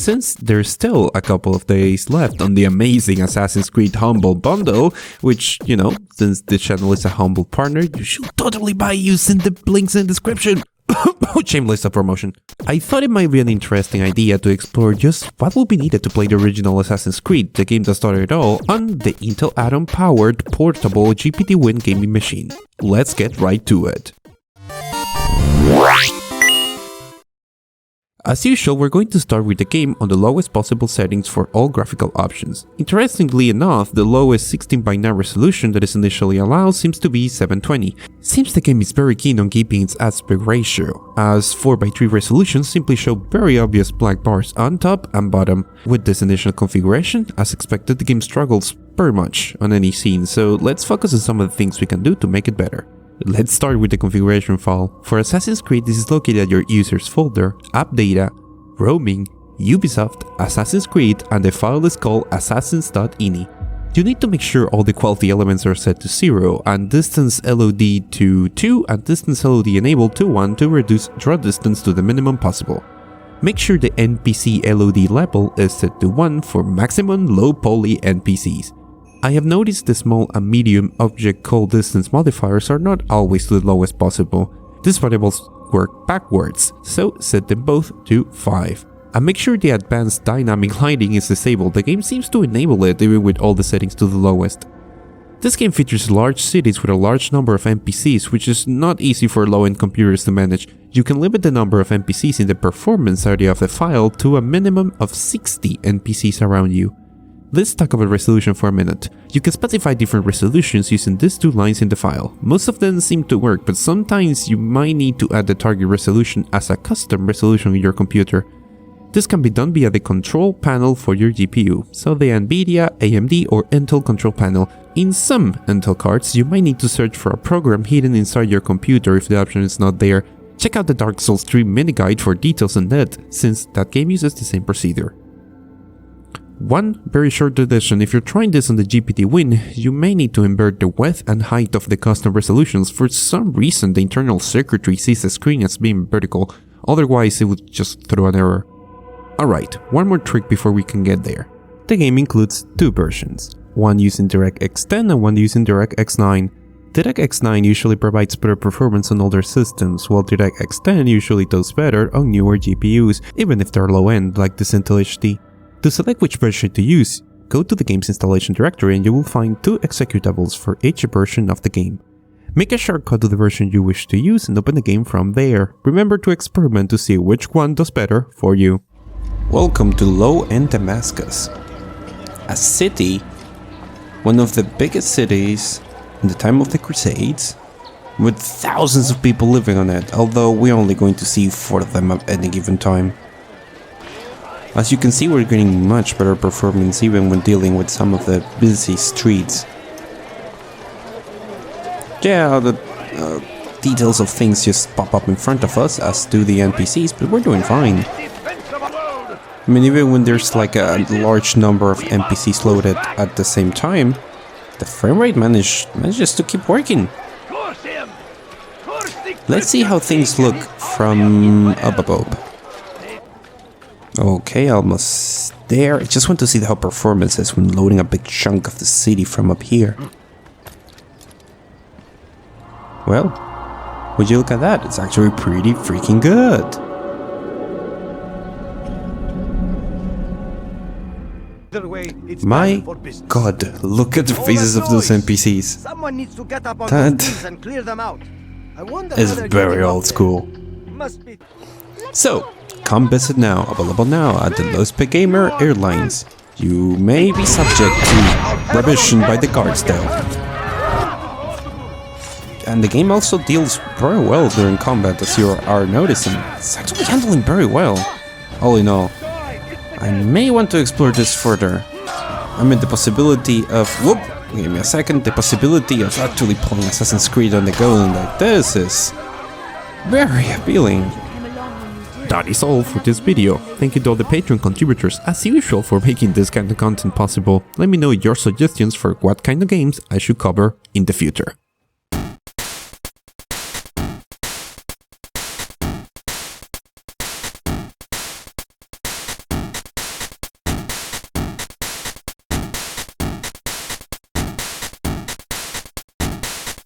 Since there's still a couple of days left on the amazing Assassin's Creed Humble Bundle, which, you know, since this channel is a Humble partner, you should totally buy using the links in the description. Shameless promotion. I thought it might be an interesting idea to explore just what will be needed to play the original Assassin's Creed, the game that started it all, on the Intel Atom powered portable GPD Win gaming machine. Let's get right to it. As usual, we're going to start with the game on the lowest possible settings for all graphical options. Interestingly enough, the lowest 16:9 resolution that is initially allowed seems to be 720. Seems the game is very keen on keeping its aspect ratio, as 4:3 resolutions simply show very obvious black bars on top and bottom. With this initial configuration, as expected, the game struggles very much on any scene, so let's focus on some of the things we can do to make it better. Let's start with the configuration file. For Assassin's Creed, this is located at your users folder, app data, roaming, Ubisoft, Assassin's Creed, and the file is called assassins.ini. You need to make sure all the quality elements are set to 0 and distance LOD to 2 and distance LOD enabled to 1 to reduce draw distance to the minimum possible. Make sure the NPC LOD level is set to 1 for maximum low poly NPCs. I have noticed the small and medium object call distance modifiers are not always to the lowest possible. These variables work backwards, so set them both to 5. And make sure the advanced dynamic lighting is disabled. The game seems to enable it even with all the settings to the lowest. This game features large cities with a large number of NPCs, which is not easy for low-end computers to manage. You can limit the number of NPCs in the performance area of the file to a minimum of 60 NPCs around you. Let's talk about resolution for a minute. You can specify different resolutions using these two lines in the file. Most of them seem to work, but sometimes you might need to add the target resolution as a custom resolution in your computer. This can be done via the control panel for your GPU, so the NVIDIA, AMD or Intel control panel. In some Intel cards, you might need to search for a program hidden inside your computer if the option is not there. Check out the Dark Souls 3 mini guide for details on that, since that game uses the same procedure. One very short addition: if you're trying this on the GPD Win, you may need to invert the width and height of the custom resolutions. For some reason, the internal circuitry sees the screen as being vertical, otherwise it would just throw an error. Alright, one more trick before we can get there. The game includes two versions, one using DirectX 10 and one using DirectX 9. DirectX 9 usually provides better performance on older systems, while DirectX 10 usually does better on newer GPUs, even if they're low-end like this Intel HD. To select which version to use, go to the game's installation directory and you will find two executables for each version of the game. Make a shortcut to the version you wish to use and open the game from there. Remember to experiment to see which one does better for you. Welcome to low-end Damascus, a city, one of the biggest cities in the time of the Crusades, with thousands of people living on it, although we're only going to see 4 of them at any given time. As you can see, we're getting much better performance even when dealing with some of the busy streets. Yeah, the details of things just pop up in front of us, as do the NPCs, but we're doing fine. I mean, even when there's like a large number of NPCs loaded at the same time, the frame rate manages to keep working. Let's see how things look from up above. Okay, almost there. I just want to see how performance is when loading a big chunk of the city from up here. Well, would you look at that? It's actually pretty freaking good. My god, look at the faces of those NPCs. That is very old school. So, come visit now, available now at the LowSpecGamer Airlines. You may be subject to revision by the guards though. And the game also deals very well during combat, as you are noticing. It's actually handling very well. All in all, I may want to explore this further. I mean, the possibility of... Whoop! Give me a second. The possibility of actually playing Assassin's Creed on the go like this is very appealing. That is all for this video. Thank you to all the Patreon contributors as usual for making this kind of content possible. Let me know your suggestions for what kind of games I should cover in the future.